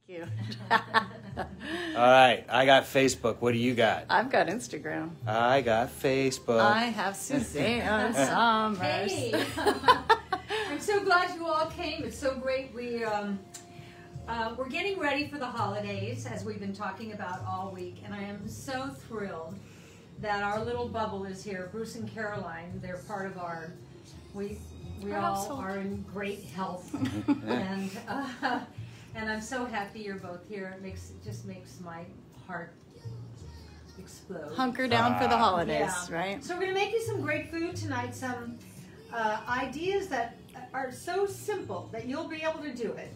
you. All right, I got Facebook. What do you got? I've got Instagram. I got Facebook. I have Suzanne Summers. Hey, I'm so glad you all came. It's so great. We're getting ready for the holidays, as we've been talking about all week, and I am so thrilled that our little bubble is here. Bruce and Caroline, they're part of our. We Our all household. are in great health, and I'm so happy you're both here. It just makes my heart explode. Hunker down for the holidays, Yeah. right? So we're going to make you some great food tonight, some ideas that are so simple that you'll be able to do it.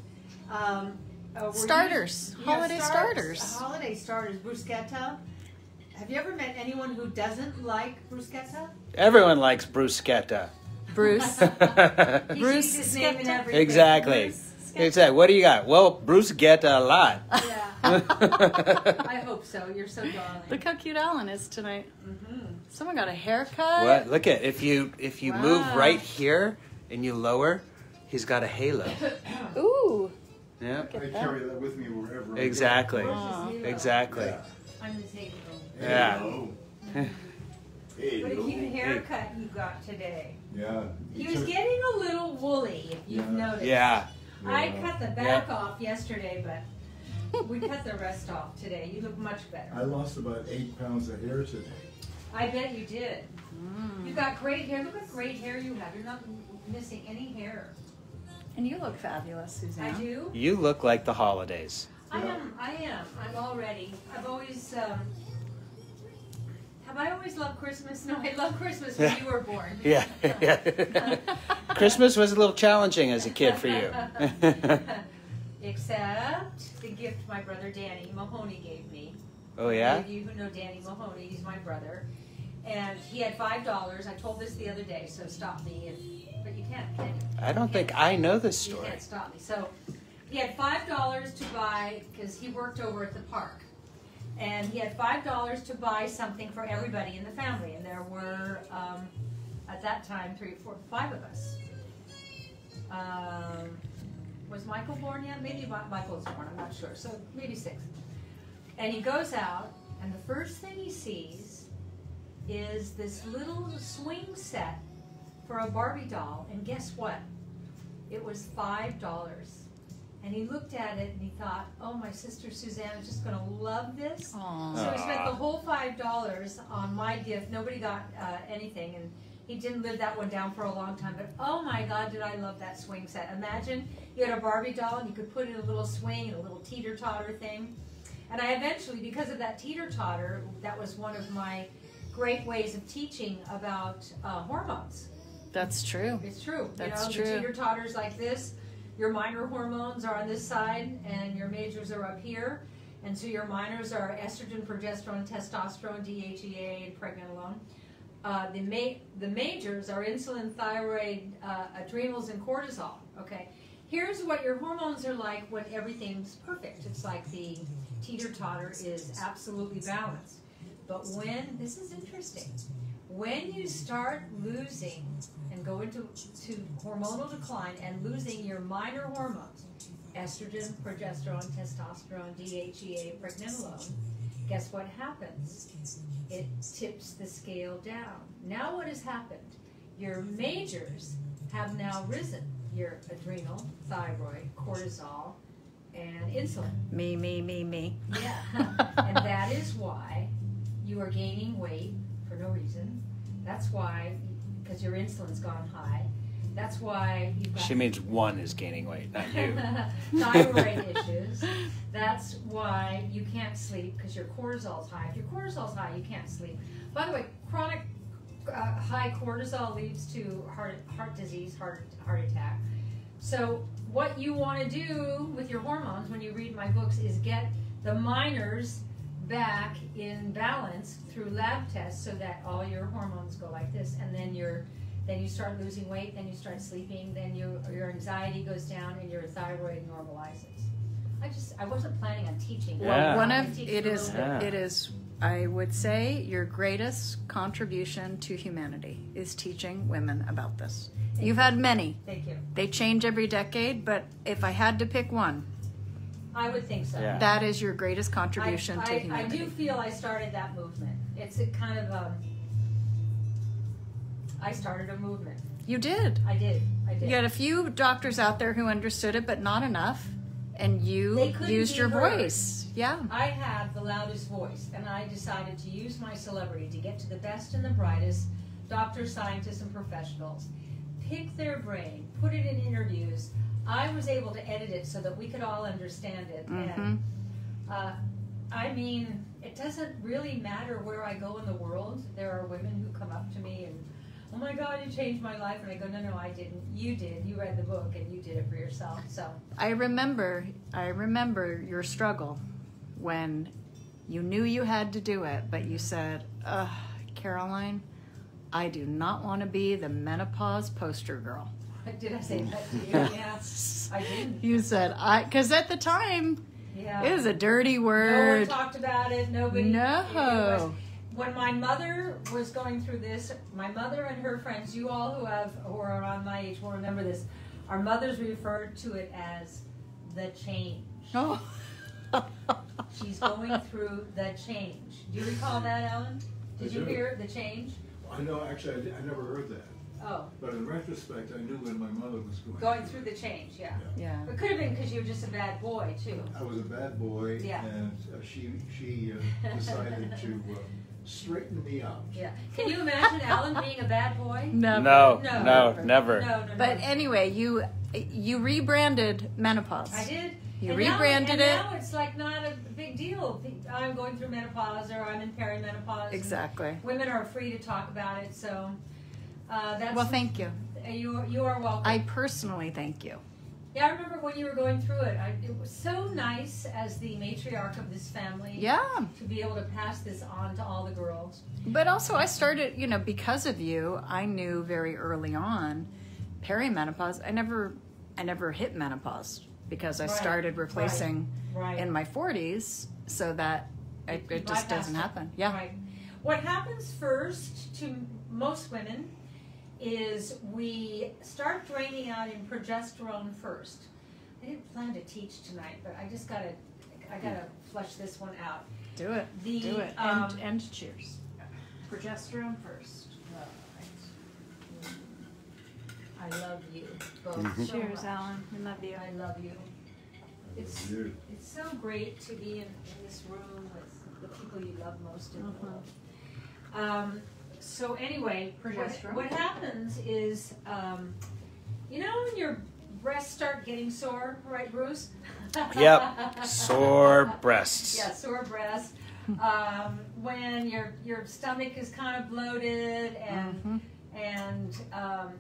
Starters. Holiday starters. Holiday starters. Bruschetta. Have you ever met anyone who doesn't like bruschetta? Everyone likes bruschetta. Bruce. He Bruce sees his name in everything. Exactly. Exactly. What do you got? Well, bruschetta a lot. Yeah. I hope so. You're so darling. Look how cute Alan is tonight. Mm-hmm. Someone got a haircut. What? Look at if you move Wow. right here and you lower, he's got a halo. Ooh. Yeah. I carry that with me wherever I Exactly. go. Aw. Exactly. Yeah. I'm the table. Yeah. Hello. Hey, What a hello. cute haircut you got today. Yeah. He was getting a little woolly, if you've Yeah. noticed. Yeah. I Yeah. cut the back off yesterday, but we cut the rest off today. You look much better. I lost about 8 pounds of hair today. I bet you did. You got great hair. Look what great hair you have. You're not missing any hair. And you look fabulous, Suzanne. I do. You look like the holidays. I am. I'm all ready. I've always. Have I always loved Christmas? No, I loved Christmas when you were born. Yeah. Yeah. Christmas was a little challenging as a kid for you. Except the gift my brother Danny Mahoney gave me. Oh yeah? Those of you who know Danny Mahoney, he's my brother. And he had $5. I told this the other day, so stop me. But you can't, can you? I don't think I know this You story. can't stop me. So he had $5 to buy, because he worked over at the park. And he had $5 to buy something for everybody in the family. And there were, at that time, 3, 4, 5 of us. Was Michael born yet? Maybe Michael was born, I'm not sure. So maybe 6. And he goes out, and the first thing he sees is this little swing set for a Barbie doll. And guess what? It was $5. And he looked at it and he thought, oh, my sister Suzanne is just going to love this. Aw. So he spent the whole $5 on my gift. Nobody got anything. And he didn't live that one down for a long time. But oh my God, did I love that swing set. Imagine you had a Barbie doll and you could put in a little swing and a little teeter-totter thing. And I eventually, because of that teeter-totter, that was one of my great ways of teaching about hormones. That's true. It's true. That's The true. teeter-totters like this. Your minor hormones are on this side, and your majors are up here. And so your minors are estrogen, progesterone, testosterone, DHEA, and pregnenolone. The majors are insulin, thyroid, adrenals, and cortisol. Okay. Here's what your hormones are like when everything's perfect. It's like the teeter-totter is absolutely balanced. But this is interesting, when you start losing and go into hormonal decline and losing your minor hormones, estrogen, progesterone, testosterone, DHEA, pregnenolone, guess what happens? It tips the scale down. Now what has happened? Your majors have now risen. Your adrenal, thyroid, cortisol, and insulin. Me. Yeah. And that is why you are gaining weight for no reason. That's why, because your insulin's gone high. That's why you've got She means one is gaining weight, not you. thyroid issues. That's why you can't sleep, because your cortisol's high. If your cortisol's high, you can't sleep. By the way, chronic high cortisol leads to heart disease, heart attack. So what you want to do with your hormones when you read my books is get the minors back in balance through lab tests so that all your hormones go like this, and then you start losing weight, then you start sleeping, then your anxiety goes down and your thyroid normalizes. I wasn't planning on teaching. Yeah. One I of teach it a is little bit. it is I would say your greatest contribution to humanity is teaching women about this. You've had many. Thank you. They change every decade, but if I had to pick one, I would think so. Yeah. That is your greatest contribution to I humanity. do feel I started that movement. It's a kind of I started a movement. You did. I did. You had a few doctors out there who understood it, but not enough. And They you couldn't used be your heard. voice. Yeah. I had the loudest voice, and I decided to use my celebrity to get to the best and the brightest doctors, scientists, and professionals, pick their brain, put it in interviews. I was able to edit it so that we could all understand it. And I mean, it doesn't really matter where I go in the world. There are women who come up to me and, oh my God, you changed my life. And I go, no, I didn't. You did. You read the book and you did it for yourself. So I remember your struggle when you knew you had to do it, but you said, Caroline, I do not want to be the menopause poster girl. did I say that to you? Yeah, I didn't. You said, because at the time, Yeah. it was a dirty No one word. talked about it. Nobody. No. It was, when my mother was going through this, my mother and her friends, you all who are around my age will remember this. Our mothers referred to it as the change. Oh. She's going through the change. Do you recall that, Ellen? Did you hear the change? I know, actually, I never heard that. Oh, But in retrospect, I knew when my mother was going through the change, yeah. Yeah. It could have been because you were just a bad boy, too. I was a bad boy, Yeah. and she decided to straighten me out. Yeah. Can you imagine Alan being a bad boy? Never. No, No. never. No. But anyway, you rebranded menopause. I did. You And rebranded now, it. Now it's like not a big deal. I'm going through menopause or I'm in perimenopause. Exactly. Women are free to talk about it, so that's. Well, thank you. You are welcome. I personally thank you. Yeah, I remember when you were going through it. It was so nice as the matriarch of this family. Yeah. To be able to pass this on to all the girls. But also I started, because of you, I knew very early on perimenopause. I never hit menopause because I Right, started replacing Right. in my 40s so that it just bypassed doesn't it. happen. Yeah. Right. What happens first to most women is we start draining out in progesterone first. I didn't plan to teach tonight, but I gotta flush this one out. Do it. The, Do it. And cheers. Progesterone first. I love you both. So Cheers, much. Alan. We love you. I love you. It's You. so great to be in this room with the people you love most in the world. So anyway, Progesterone. what happens is, when your breasts start getting sore, right, Bruce? Yep. Sore breasts. Yeah, sore breasts. When your stomach is kind of bloated and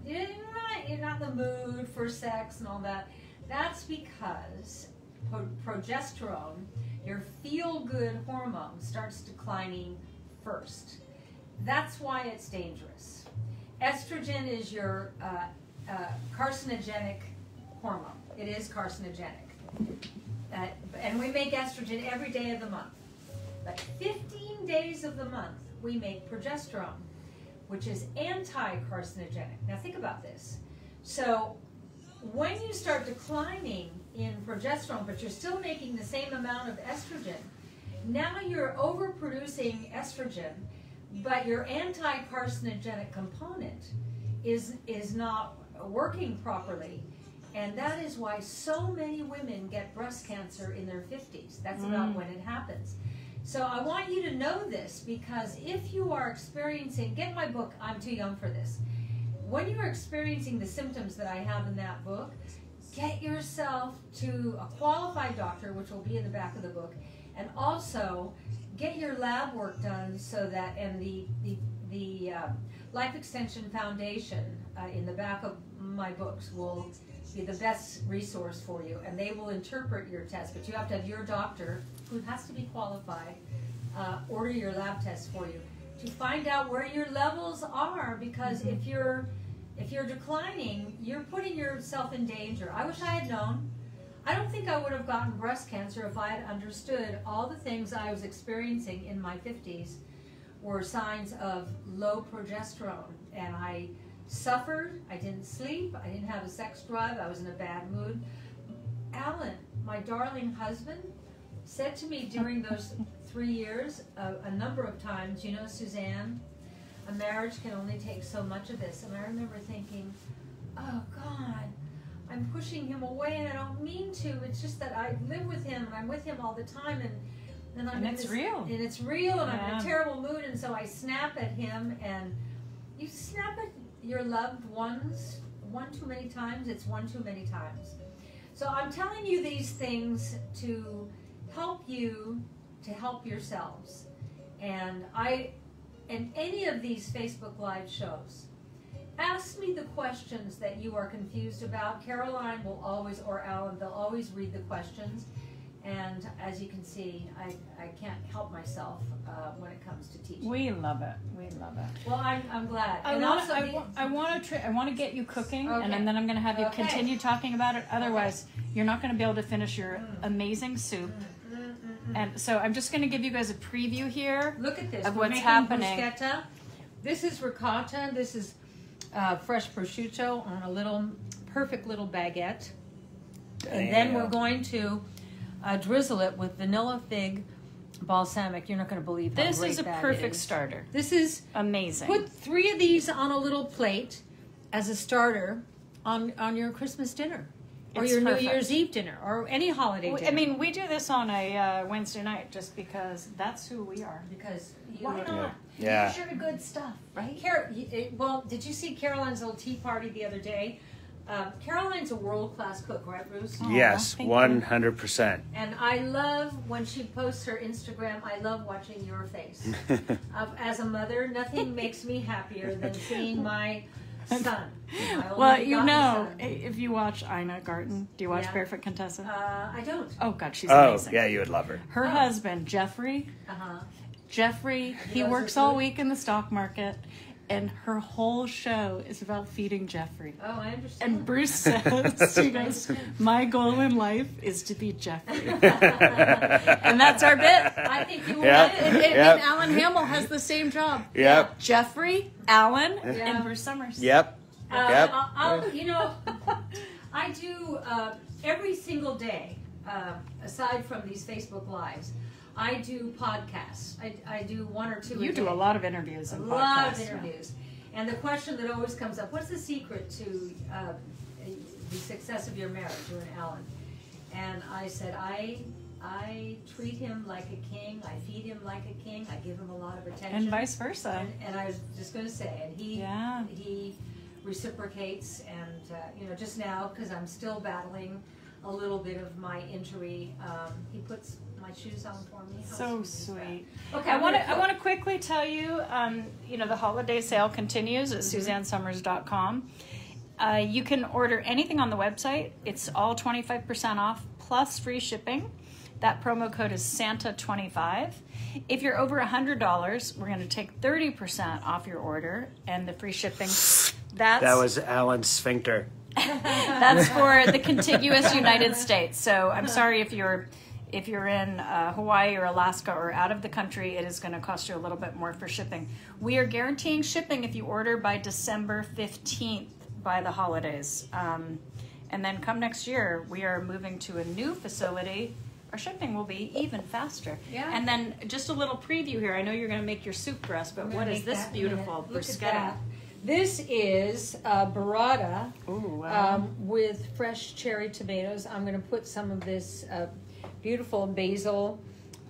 you're not in the mood for sex and all that. That's because progesterone, your feel-good hormone, starts declining first. That's why it's dangerous. Estrogen is your carcinogenic hormone. It is carcinogenic. And we make estrogen every day of the month. But 15 days of the month, we make progesterone, which is anti-carcinogenic. Now think about this. So when you start declining in progesterone, but you're still making the same amount of estrogen, now you're overproducing estrogen, but your anti-carcinogenic component is not working properly. And that is why so many women get breast cancer in their 50s. That's about when it happens. So I want you to know this, because if you are experiencing, get my book, I'm Too Young for This. When you are experiencing the symptoms that I have in that book, get yourself to a qualified doctor, which will be in the back of the book, and also get your lab work done so that, and the Life Extension Foundation in the back of my books will be the best resource for you, and they will interpret your test, but you have to have your doctor, who has to be qualified, order your lab tests for you to find out where your levels are, because if you're declining, you're putting yourself in danger. I wish I had known. I don't think I would have gotten breast cancer if I had understood all the things I was experiencing in my 50s were signs of low progesterone, and I suffered. I didn't sleep. I didn't have a sex drive. I was in a bad mood. Alan, my darling husband said to me during those 3 years a number of times, you know, Suzanne, a marriage can only take so much of this. And I remember thinking, oh God, I'm pushing him away, and I don't mean to. It's just that I live with him, and I'm with him all the time, and I'm And in it's this, real. and it's real, and I'm in Yeah. a terrible mood, and so I snap at him. And you snap at your loved ones one too many times, it's one too many times. So I'm telling you these things to help you to help yourselves. And in any of these Facebook Live shows, ask me the questions that you are confused about. Caroline will always, or Alan, they'll always read the questions. And as you can see, I can't help myself when it comes to teaching. We love it. We love it. Well, I'm glad. I And want also the- I want to get you cooking, Okay. and then I'm going to have you Okay. continue talking about it. Otherwise, you're not going to be able to finish your amazing soup. And so I'm just going to give you guys a preview here. Look at this. Of We're what's making happening. bruschetta. This is ricotta. This is fresh prosciutto on a little perfect little baguette. And then we're going to drizzle it with vanilla fig balsamic. You're not going to believe how This great is a that perfect is. starter. This is Amazing. put 3 of these on a little plate as a starter on your Christmas dinner. Or It's your perfect. New Year's Eve dinner, or any holiday dinner. I mean, we do this on a Wednesday night just because that's who we are. because you Why not? Yeah. Here's your good stuff, right? Well, did you see Caroline's little tea party the other day? Caroline's a world-class cook, right, Bruce? Oh, Yes, thank you. 100%. And I love when she posts her Instagram, I love watching your face. As a mother, nothing makes me happier than seeing my son. My only Well, you begotten know, son. if you watch Ina Garten, do you watch Yeah. Barefoot Contessa? I don't. Oh, God, she's Oh, amazing. yeah, you would love her. Her husband, Jeffrey, Uh-huh. he does works the all food? week in the stock market, and her whole show is about feeding Jeffrey. Oh, I understand. And Bruce says, he goes, my goal in life is to be Jeffrey. And that's our bit. I think you will Yeah. get it. And Alan Hamill has the same job. Yep. Jeffrey, Alan, Yeah. and Bruce Summers. Yep. Yep. You know, I do every single day, aside from these Facebook Lives, I do podcasts. I do 1 or 2 You a do day. a lot of interviews A and lot of podcasts, yeah. interviews. And the question that always comes up, what's the secret to the success of your marriage, you and Alan? And I said, I treat him like a king. I feed him like a king. I give him a lot of attention. And vice versa. And I was just going to say, and Yeah. he reciprocates. And, you know, just now, because I'm still battling a little bit of my injury, he puts my shoes on for me. How So is that? sweet. Okay, I I'm want gonna to. I cook. want to quickly tell you. You know, the holiday sale continues at SuzanneSummers.com. You can order anything on the website. It's all 25% off plus free shipping. That promo code is Santa25. If you're over $100, we're going to take 30% off your order and the free shipping. That's That was Alan's sphincter. That's for the contiguous United States. So I'm sorry if you're in Hawaii or Alaska or out of the country, it is going to cost you a little bit more for shipping. We are guaranteeing shipping if you order by December 15th by the holidays. And then come next year, we are moving to a new facility. Our shipping will be even faster. Yeah. And then just a little preview here. I know you're going to make your soup breast, but I'm what gonna is make this that in a minute. beautiful Look at bruschetta? that. This is burrata Ooh, wow. with fresh cherry tomatoes. I'm going to put some of this beautiful basil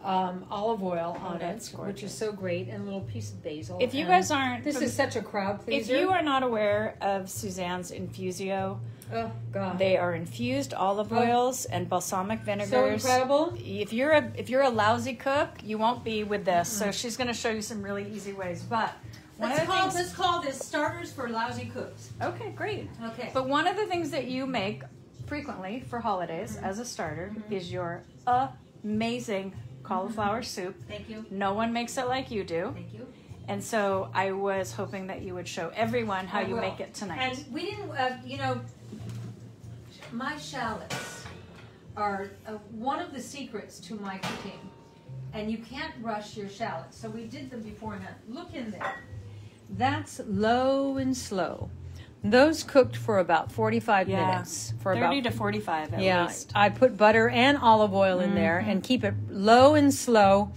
olive oil on it, that's which gorgeous. is so great, and a little piece of basil. If you And guys aren't, this is such a crowd if pleaser. you are not aware of Suzanne's Infusio, oh God, they are infused olive oils and balsamic vinegars. so incredible. If you're a lousy cook, you won't be with this. So she's going to show you some really easy ways. But one of the things, Let's call this starters for lousy cooks. okay, great. Okay. But one of the things that you make frequently for holidays as a starter is your amazing cauliflower soup. Thank you. No one makes it like you do. Thank you. And so I was hoping that you would show everyone how I you will. make it tonight. And we didn't, you know, my shallots are one of the secrets to my cooking. And you can't rush your shallots. So we did them beforehand. Look in there. That's low and slow. Those cooked for about 45 Yeah. minutes. For 30 about to 45 at yeah, least. I put butter and olive oil in there and keep it low and slow,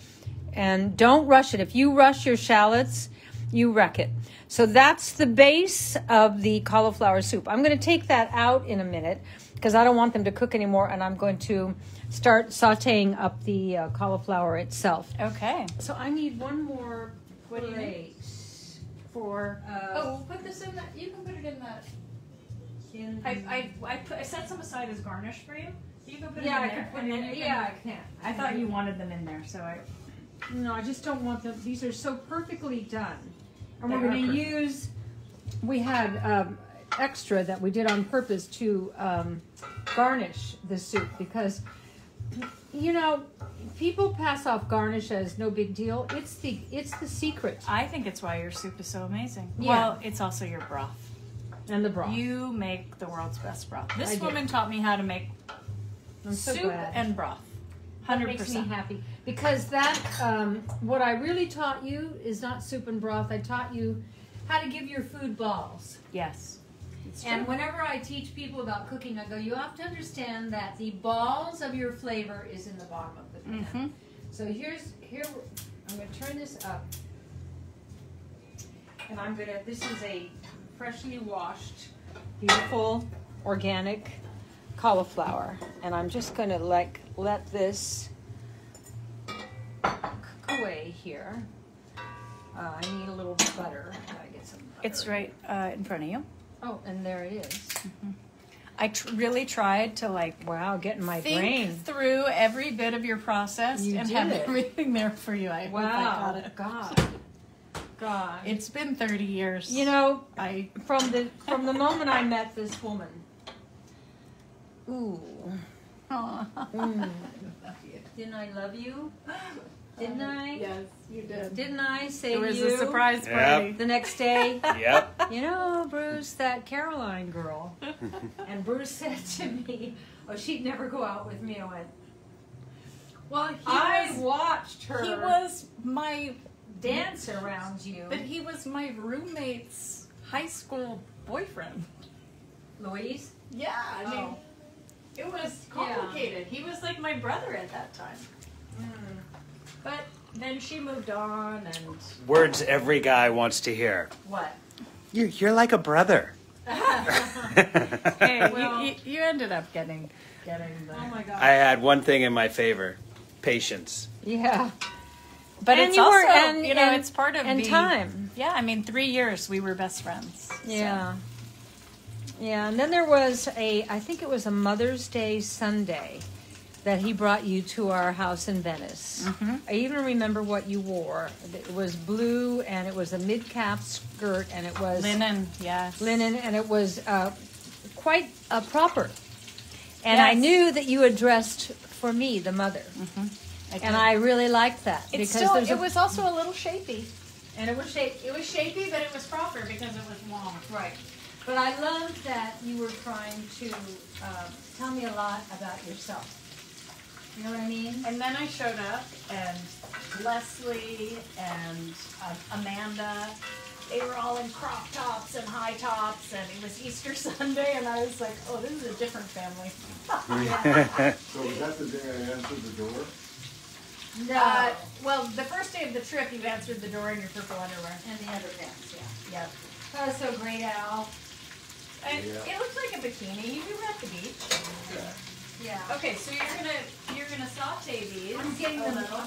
and don't rush it. If you rush your shallots, you wreck it. So that's the base of the cauliflower soup. I'm going to take that out in a minute because I don't want them to cook anymore, and I'm going to start sautéing up the cauliflower itself. Okay. So I need one more What do you plate For Put this in that. You can put it in that. in I set some aside as garnish for you. You can put Yeah, I it in can there. put and it then in. you Yeah, can, I can. I thought you wanted them in there, so I. No, I just don't want them. These are so perfectly done. And They we're are going to perfect. use, we had extra that we did on purpose to garnish the soup because, you know, people pass off garnish as no big deal. It's the secret. I think it's why your soup is so amazing. Yeah. Well, it's also your broth. And the broth. You make the world's best broth. I This do. woman taught me how to make I'm so soup glad. and broth. That makes me 100%. happy because that what I really taught you is not soup and broth. I taught you how to give your food balls. Yes. It's And true. whenever I teach people about cooking, I go, you have to understand that the balls of your flavor is in the bottom of the pan. Mhm. So here, I'm going to turn this up. And this is a freshly washed, beautiful, organic cauliflower. And I'm just going to let this cook away here. I need a little butter. Gotta get some butter. It's right in front of you. Oh, and there it is. I really tried to Wow, getting my think brain. through every bit of your process You and did have it. everything there for you. I hope I Wow, got it. God. It's been 30 years. You know, I from the moment I met this woman. Ooh. Didn't I love you? Didn't I? Yes, you did. Didn't I say it to was you a surprise Yep. party. the next day? Yep. You know, Bruce, that Caroline girl. And Bruce said to me, "Oh, she'd never go out with me." I went, Well, I watched her he was my dance around you. but he was my roommate's high school boyfriend. Louise? Yeah, I mean, Oh. it was complicated. He was like my brother at that time. But then she moved on, and Words every guy wants to hear. What? You're like a brother. hey, Well- you ended up getting the. Oh my God. I had one thing in my favor: patience. Yeah. But And it's you also, were- and- it's part of and the time. Yeah, I mean, 3 years we were best friends. so. Yeah. Yeah, and then there was I think it was a Mother's Day Sunday that he brought you to our house in Venice. I even remember what you wore. It was blue, and it was a mid-cap skirt, and it was Linen, yes. linen, and it was quite proper. And I Yes. knew that you had dressed for me, the mother. And I really liked that. It's because still, there's it was also a little shapy. and it was shaped. It was shapy, but it was proper because it was long. Right. But I loved that you were trying to tell me a lot about yourself. You know what I mean? And then I showed up, and Leslie and Amanda, they were all in crop tops and high tops, and it was Easter Sunday, and I was like, oh, this is a different family. So was that the day I answered the door? No. Well, the first day of the trip, you answered the door in your purple underwear. And the other pants, yeah. Yep. That was so great, Al. And Yeah. it looked like a bikini. You were at the beach. Yeah. Okay, so you're gonna saute these. I'm getting a them. little.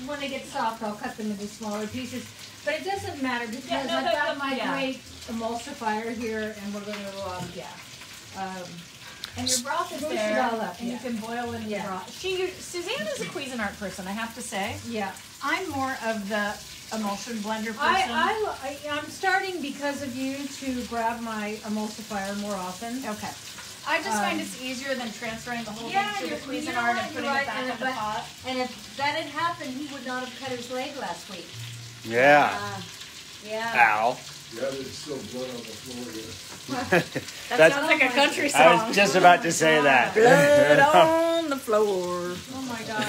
When they get soft, I'll cut them into smaller pieces. But it doesn't matter because Yeah, no, I've got my yeah. great emulsifier here, and we're going to, And your broth is Roast it there, all up, and yeah. you can boil it in Yeah. the broth. Suzanne is a Cuisinart person, I have to say. yeah. I'm more of the emulsion blender person. I'm starting because of you to grab my emulsifier more often. Okay. I just find it's easier than transferring the whole Yeah, thing to the you're- you know Cuisinart what, and putting you're right, it back and in the but- pot. And if that had happened, he would not have cut his leg last week. Yeah. Yeah. Ow. Yeah, there's still blood on the floor here. That sounds like a country song. I was just about to say that. Blood on the floor. Oh my God.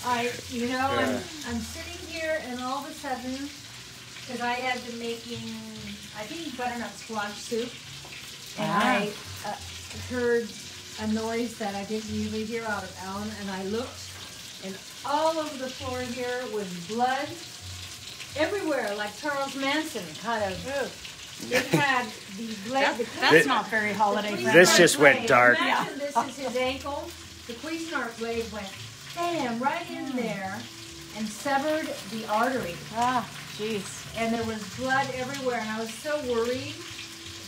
I'm sitting here, and all of a sudden, because I had been making, I think, butternut squash soup. And Ah. I heard a noise that I didn't usually hear out of Alan, and I looked, and all over the floor here was blood everywhere, like Charles Manson, kind of. It had the blade. That's not very holiday friendly. This just went dark. Imagine this is his ankle. The Cuisinart blade went bam right in there and severed the artery. Ah, jeez. And there was blood everywhere, and I was so worried.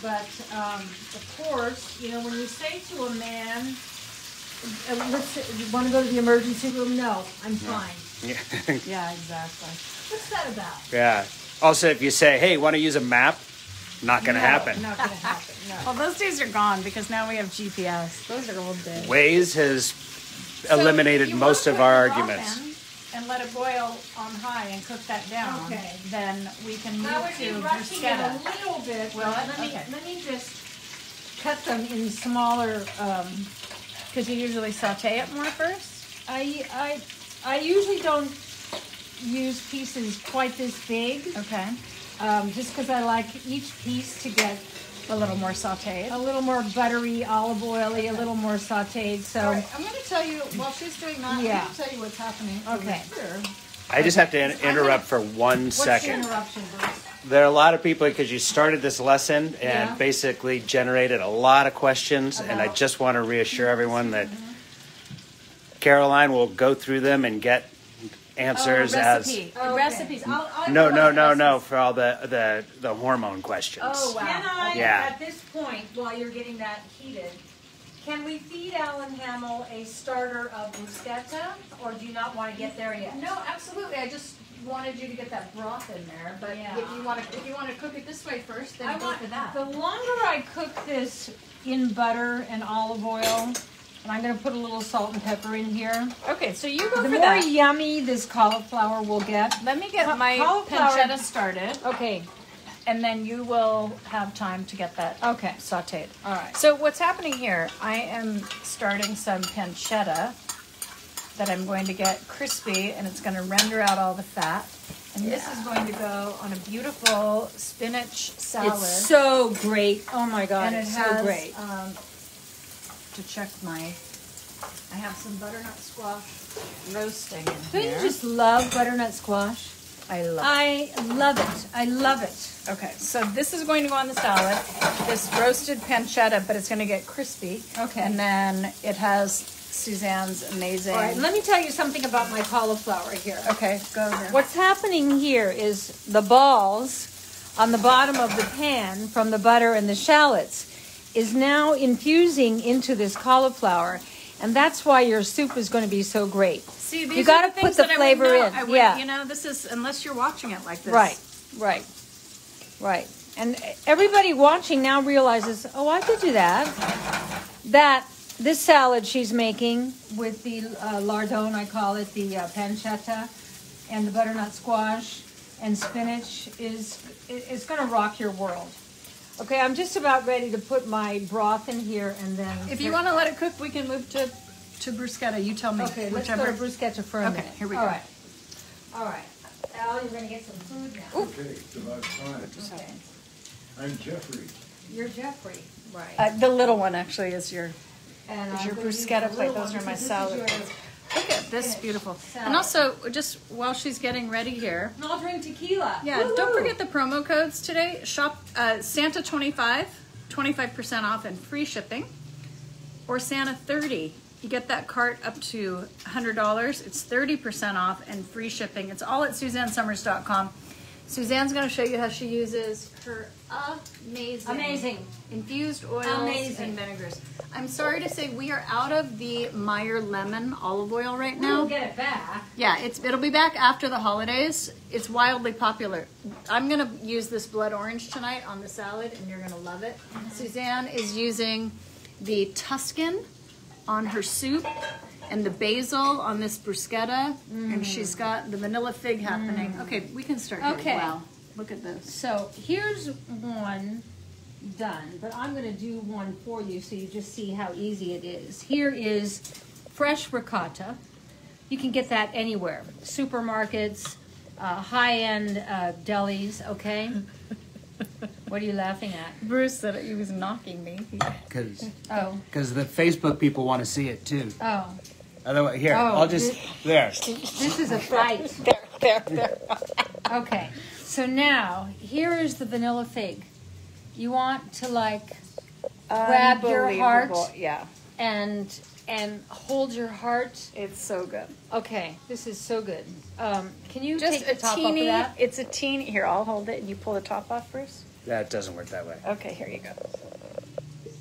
But of course, you know, when you say to a man, you want to go to the emergency room? No, I'm fine. Yeah, exactly. What's that about? Yeah. Also, if you say, "Hey, want to use a map?" Not going to happen. Not going to happen. No. Well, those days are gone because now we have GPS. Those are old days. Waze has eliminated most of our arguments. And let it boil on high and cook that down. Okay. Then we can move I would to be rushing it a bruschetta. little bit. Well, Well, okay. let me just cut them in smaller. Because you usually saute it more first. I usually don't use pieces quite this big, Okay. just because I like each piece to get A little more sauteed. a little more buttery, olive oily, a little more sauteed. So All right, I'm going to tell you, while she's doing that, Yeah. I'm going to tell you what's happening Okay. over here. I just have to interrupt for 1 what's the second. interruption, Bruce? There are a lot of people, because you started this lesson and Yeah. basically generated a lot of questions, and I About- just want to reassure everyone that Caroline will go through them and get answers recipe. Okay. Recipes. I'll No, provide no, recipes. for all the hormone questions. Oh wow! Can I, Yeah. at this point, while you're getting that heated, can we feed Alan Hamill a starter of bruschetta, or do you not want to get there yet? No, absolutely. I just wanted you to get that broth in there. But Yeah. if you want to cook it this way first, then I go want for that. the longer I cook this in butter and olive oil, and I'm going to put a little salt and pepper in here. Okay, so you go The for more that. yummy this cauliflower will get. Let me get my Cauliflower- pancetta started, Okay. and then you will have time to get that Okay. sauteed. All right. So what's happening here, I am starting some pancetta that I'm going to get crispy, and it's going to render out all the fat. And this is going to go on a beautiful spinach salad. It's so great. Oh my God, and it it's has, so great. to check I have some butternut squash roasting in Don't here. you just love butternut squash? I love I love it. I love it. it. Okay, so this is going to go on the salad. This roasted pancetta, but it's going to get crispy. Okay. And then it has Suzanne's amazing. All right, let me tell you something about my cauliflower here. Okay, go there. What's happening here is the balls on the bottom of the pan from the butter and the shallots is now infusing into this cauliflower, and that's why your soup is going to be so great. See, these You got are to the put things the that I wouldn't flavor know. in. I wouldn't, Yeah. You know, this is, unless you're watching it like this. Right. And everybody watching now realizes, oh, I could do that. This salad she's making with the lardone, I call it, the pancetta, and the butternut squash and spinach is going to rock your world. Okay, I'm just about ready to put my broth in here, and then If you want to let it cook, we can move to bruschetta. You tell me. Okay, let's whichever. go to bruschetta for a Okay, minute. here we All go. right. All right. Al, you're going to get some food now. Okay, it's about time. Okay. I'm Jeffrey. You're Jeffrey. Right. The little one actually is your And is I'm your gonna use bruschetta the plate. little Those one are my because this is salad yours. plates. Look at this, Finish. beautiful. Salad. And also, just while she's getting ready here, And I'll drink tequila. yeah, don't forget the promo codes today. Shop Santa 25% off and free shipping, or Santa 30. You get that cart up to $100. It's 30% off and free shipping. It's all at SuzanneSummers.com. Suzanne's going to show you how she uses her amazing infused oils Amazing. and vinegars. I'm sorry to say we are out of the Meyer lemon olive oil right now. We'll get it back. Yeah, it'll be back after the holidays. It's wildly popular. I'm gonna use this blood orange tonight on the salad, and you're gonna love it. Suzanne is using the Tuscan on her soup and the basil on this bruschetta, and she's got the vanilla fig happening. Okay, we can start here. Okay. Wow, look at this. So here's one done, but I'm going to do one for you so you just see how easy it is. Here is fresh ricotta. You can get that anywhere. Supermarkets, high-end delis, okay? What are you laughing at? Bruce said he was knocking me. Because Oh, the Facebook people want to see it too. oh. Otherwise, here, Oh, I'll just, there. This is a fight. There. Okay, so now, here is the vanilla fig. You want to like grab your heart Unbelievable. Yeah, and hold your heart. it's so good. Okay, this is so good. Can you Just take the a top teeny. off of that? It's a teeny. Here, I'll hold it, and you pull the top off, Bruce. That doesn't work that way. Okay, here you go.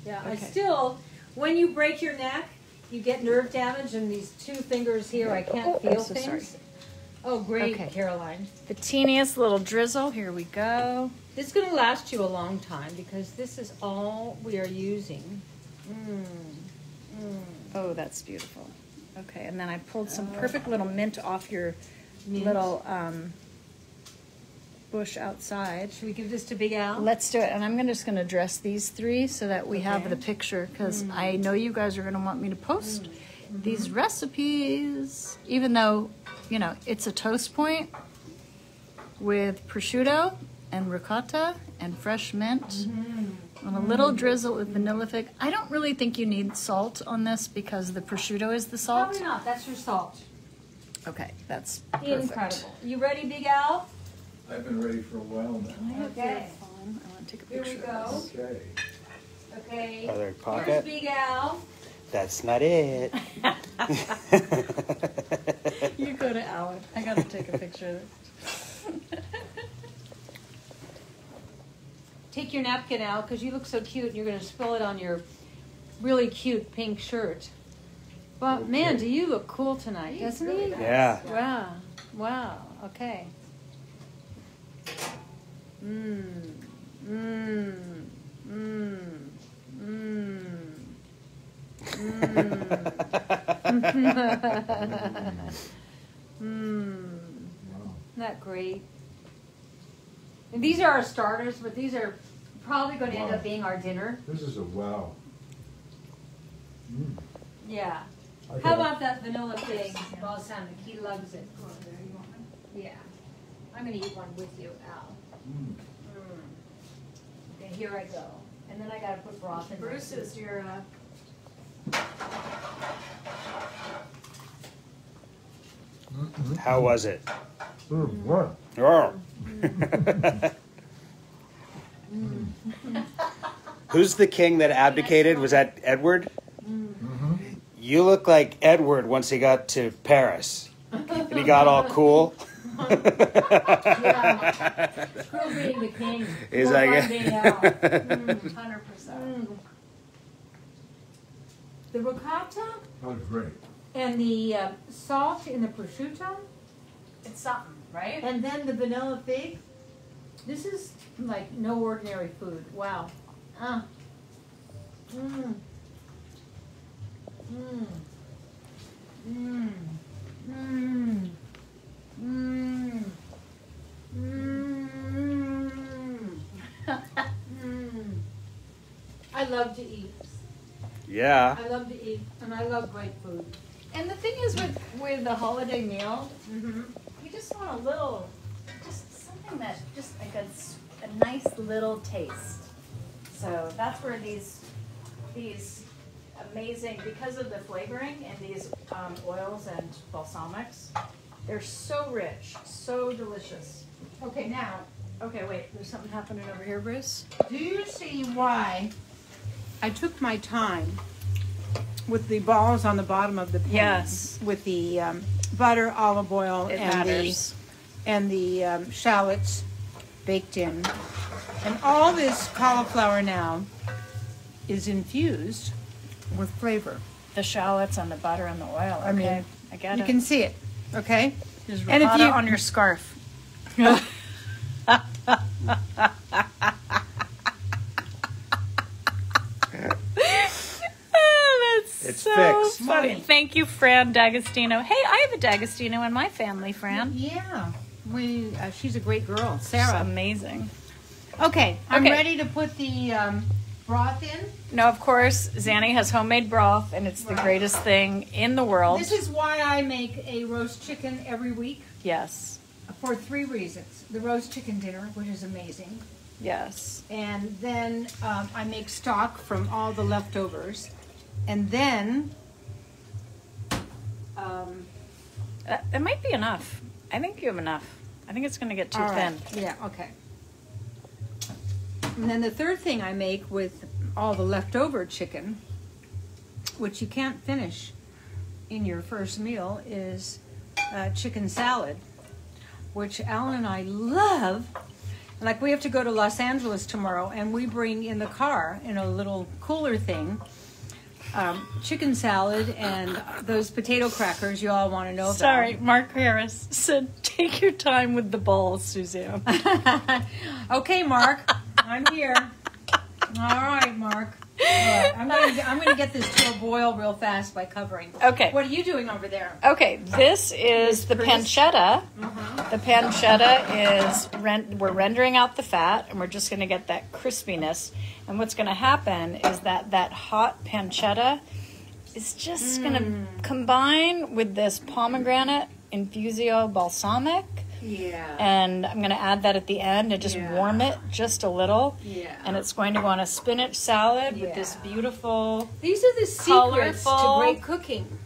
Yeah, I Okay. still, when you break your neck, you get nerve damage, and these two fingers here, I can't feel I'm so things. sorry. Oh, great, Okay. Caroline. The teeniest little drizzle. Here we go. This is going to last you a long time because this is all we are using. Oh, that's beautiful. Okay, and then I pulled some perfect little mint off your Mint. little bush outside. Should we give this to Big Al? Let's do it. And I'm just going to dress these three so that we have Okay. the picture because I know you guys are going to want me to post these recipes, even though, you know, it's a toast point with prosciutto and ricotta and fresh mint and a little drizzle with vanilla fig. I don't really think you need salt on this because the prosciutto is the salt. Probably not. That's your salt. Okay, that's perfect. Incredible. You ready, Big Al? I've been ready for a while now. Okay. I want to take a Here we picture of go. this. Okay. Okay. Other Here's pocket. Big Al. That's not it. You go to Alan. I got to take a picture of this. Take your napkin out because you look so cute and you're going to spill it on your really cute pink shirt. But man, do you look cool tonight, doesn't he? Yeah. Wow. Wow. Okay. Mmm. Mmm. Mmm. Mmm. Mmm. Wow. Isn't that great? And these are our starters, but these are probably going to end Wow. up being our dinner. This is a wow. Mm. Yeah. I How got about that vanilla fig balsamic? He loves it. Yeah. I'm going to eat one with you, Al. Mm. Okay, here I go. And then I got to put broth in. Bruce is your. How was it? Mm. Wow. Oh. Who's the king that abdicated? Was that Edward? Mm-hmm. You look like Edward once he got to Paris. And he got all cool. Yeah. Screw being the king. He's Or like- I'm being Al. 100%. The ricotta That was great. and the salt in the prosciutto, It's something, right? and then the vanilla fig. This is like no ordinary food. Wow. Mmm. Mmm. Mmm. Mmm. Mmm. Mmm. Mmm. I love to eat. Yeah. I love to eat, and I love great food. And the thing is with the holiday meal, Mm-hmm. you just want a little, just something that, just like a nice little taste. So that's where these amazing, because of the flavoring and these oils and balsamics, they're so rich, so delicious. Okay, now, Okay, wait, there's something happening over here, Bruce. do you see why I took my time with the balls on the bottom of the pan? Yes. With the butter, olive oil, It and matters. the shallots baked in. And all this cauliflower now is infused with flavor. The shallots and the butter and the oil. Okay, I mean, I got You it. can see it, okay? There's and if ricotta you- on your scarf. That's It's so fixed. funny. Thank you, Fran D'Agostino. Hey, I have a D'Agostino in my family, Fran. Yeah, she's a great girl, It's Sarah. amazing. Okay, I'm Okay. ready to put the broth in. No, of course, Zanny has homemade broth, and it's the greatest thing in the world. This is why I make a roast chicken every week. Yes. for 3 reasons. The roast chicken dinner, which is amazing. Yes. And then I make stock from all the leftovers. And then... It might be enough. I think you have enough. I think it's going to get too all right. thin. Yeah, okay. And then the third thing I make with all the leftover chicken, which you can't finish in your first meal, is chicken salad, which Alan and I love. Like, we have to go to Los Angeles tomorrow, and we bring in the car in a little cooler thing chicken salad and those potato crackers you all want to know about. Sorry, Mark Harris said, take your time with the balls, Suzanne. Okay, Mark, I'm here. All right, Mark. All right, I'm gonna get this to a boil real fast by covering. Okay. What are you doing over there? Okay, this is the pancetta. The pancetta is, we're rendering out the fat, and we're just going to get that crispiness. And what's going to happen is that hot pancetta is just going to combine with this pomegranate infusio balsamic. Yeah. And I'm going to add that at the end and just warm it just a little. Yeah. And it's going to go on a spinach salad with this beautiful, These are the secrets colorful- to great cooking.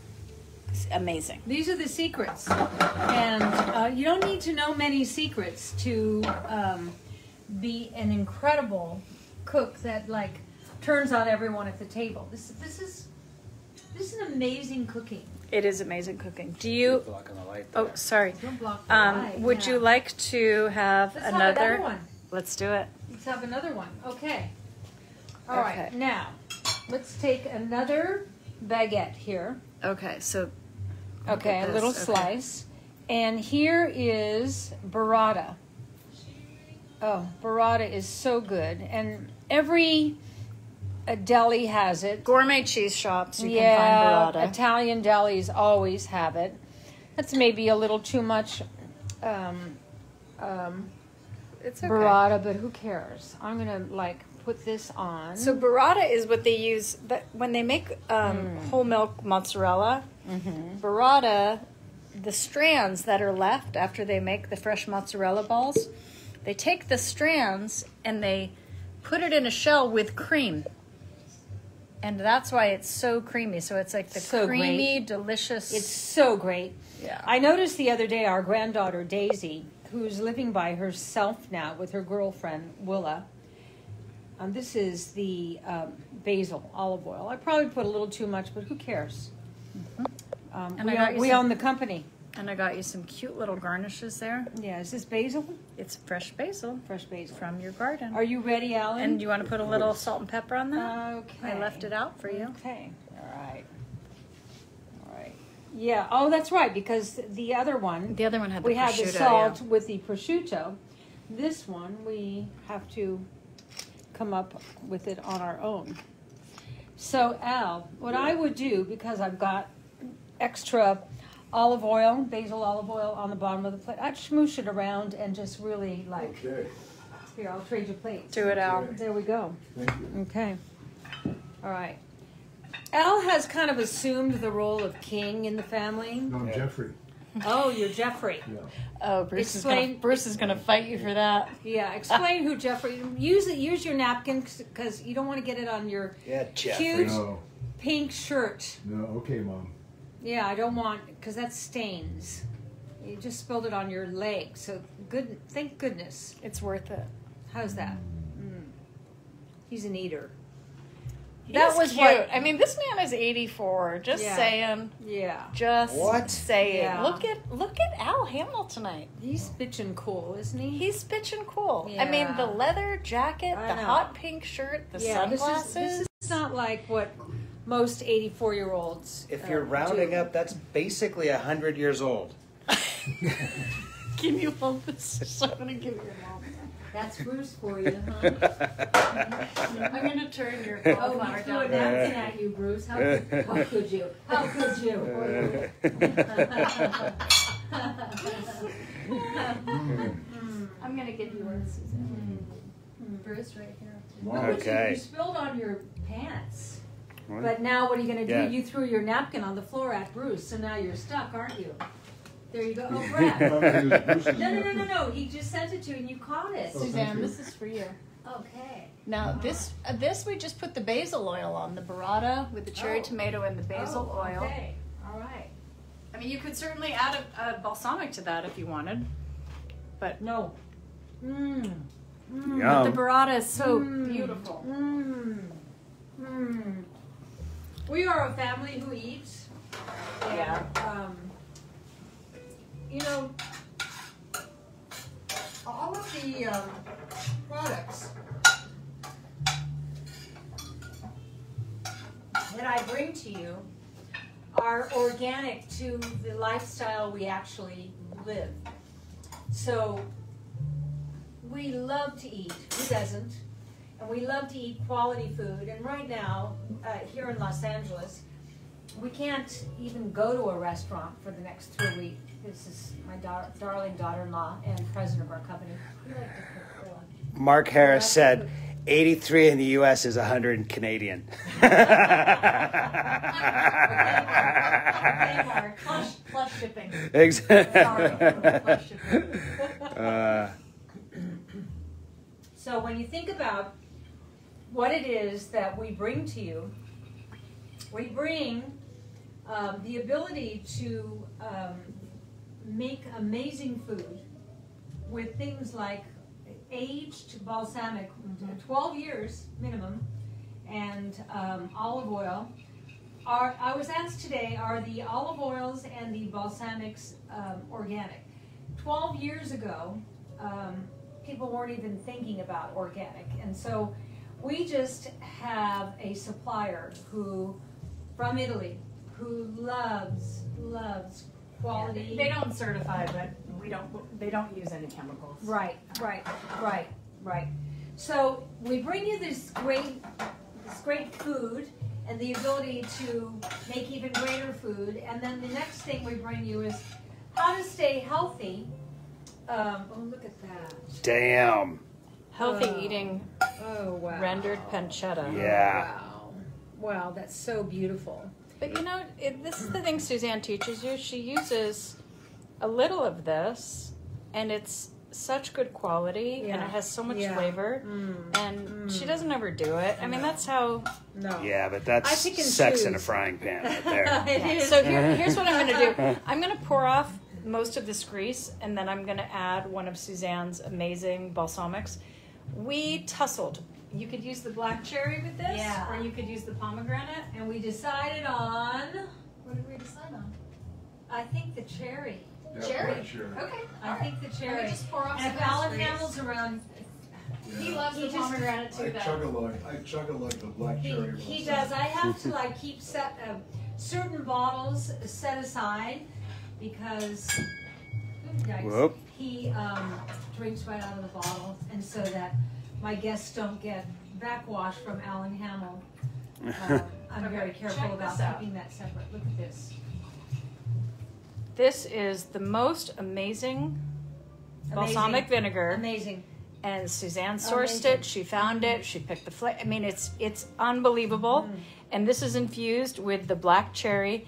amazing. These are the secrets. And you don't need to know many secrets to be an incredible cook that, like, turns on everyone at the table. This is an amazing cooking. It is amazing cooking. Do you? Blocking the light Oh, there. sorry. Don't block the light. Would you like to have Let's have another? another one. Let's do it. Let's have another one. Okay. All Okay. right. Now, let's take another baguette here. Okay, so Okay, a this, little okay. slice. And here is burrata. Oh, burrata is so good. And every deli has it. gourmet cheese shops, you Yeah, can find burrata. Italian delis always have it. That's maybe a little too much It's okay. burrata, but who cares? I'm gonna put this on. So burrata is what they use when they make whole milk mozzarella. Burrata, the strands that are left after they make the fresh mozzarella balls, they take the strands and they put it in a shell with cream. And that's why it's so creamy. So it's like the So creamy, delicious. It's so great. Yeah. I noticed the other day our granddaughter Daisy, who's living by herself now with her girlfriend Willa. This is the basil olive oil. I probably put a little too much, but who cares? And I got you We some- own the company. And I got you some cute little garnishes there. Yeah, is this basil? It's fresh basil Fresh basil. from your garden. Are you ready, Alan? And do you want to put a little salt and pepper on that? Okay. I left it out for you. Okay. All right. All right. Yeah. Oh, that's right. Because the other one, The other one had the we had the prosciutto, salt yeah. with the prosciutto. This one, we have to come up with it on our own. So, Al, what I would do, because I've got extra olive oil, basil olive oil on the bottom of the plate, I'd smoosh it around and just really Okay, here, I'll trade you plates. Do it, Al. There we go. thank you. Okay. All right. Al has kind of assumed the role of king in the family. No, I'm Jeffrey. Oh, you're Jeffrey. Yeah. Oh, Explain- Bruce is gonna fight you for that. Yeah, explain who Jeffrey. Use your napkin because you don't want to get it on your Yeah, Jeffrey. Cute. No, pink shirt. no, okay, Mom. Yeah, I don't want because that stains. You just spilled it on your leg. So good. Thank goodness. It's worth it. How's that? He's an eater. That was cute. cute. I mean, this man is 84. Just Yeah. saying. Yeah. Just What? saying. Yeah. Look at Al Hamill tonight. He's bitchin' cool, isn't he? He's bitchin' cool. I mean, Yeah. the leather jacket, I the know. hot pink shirt, the Yeah, sunglasses. This is not like what most 84-year-olds. If you're rounding do. up, that's basically 100 years old. Can you hold this? I'm gonna give you a moment. That's Bruce for you, huh? I'm gonna turn your Oh, cauliflower he threw a down. napkin at you, Bruce. How could you? How could you? I'm gonna give you yours, Suzanne. Bruce, right here. Look what Okay. you spilled on your pants. What? But now what are you going to do? Yeah. You threw your napkin on the floor at Bruce, so now you're stuck, aren't you? There you go. Oh, Brad. No. He just sent it to you and you caught it. Oh, Suzanne, thank you. this is for you. Okay. Now this we just put the basil oil on, the burrata with the cherry Oh. tomato and the basil oil. Okay. All right. I mean, you could certainly add a balsamic to that if you wanted, but No. Mmm. the Yum. burrata is so beautiful. We are a family who eats. And, Yeah. You know, all of the products that I bring to you are organic to the lifestyle we actually live. So we love to eat. Who doesn't? And we love to eat quality food. And right now, here in Los Angeles, we can't even go to a restaurant for the next 3 weeks. This is my darling daughter-in-law and president of our company. We like to cook for lunch. Mark Harris said 83 in the U.S. is 100 in Canadian. Okay, Mark. Plus shipping. Exactly. Sorry, plus shipping. So when you think about what it is that we bring to you, we bring the ability to make amazing food with things like aged balsamic, 12 years minimum, and olive oil. I was asked today, are the olive oils and the balsamics organic? 12 years ago, people weren't even thinking about organic. And so we just have a supplier from Italy, who loves quality. They don't certify, but they don't use any chemicals. Right. So we bring you this great food and the ability to make even greater food. And then the next thing we bring you is how to stay healthy. Oh, look at that. Damn. Healthy eating Oh, wow. rendered pancetta. Yeah. Wow, that's so beautiful. But you know, this is the thing Suzanne teaches you. She uses a little of this, and it's such good quality, and it has so much flavor, and she doesn't overdo it. I mean, that's how... No. Yeah, but I that's pick and sex in a choose. frying pan right there. It is. So here's what I'm going to do. I'm going to pour off most of this grease, and then I'm going to add one of Suzanne's amazing balsamics. We tussled. You could use the black cherry with this, Yeah. or you could use the pomegranate. And we decided on, What did we decide on? I think the cherry. Cherry? Cherry. Okay. I think the cherry. just pour off And some if Alan of this grease. Hamill's around, He loves He the just- pomegranate I too, though. chug a lug the black cherry. he does. I have to keep certain bottles set aside because yikes, Whoop. he drinks right out of the bottle, and so that my guests don't get backwash from Alan Hamill. I'm Okay, very careful check about this out. keeping that separate. Look at this. This is the most amazing balsamic vinegar. Amazing. And Suzanne sourced Amazing. it. She found it. She picked the flavor. I mean, it's unbelievable. And this is infused with the black cherry.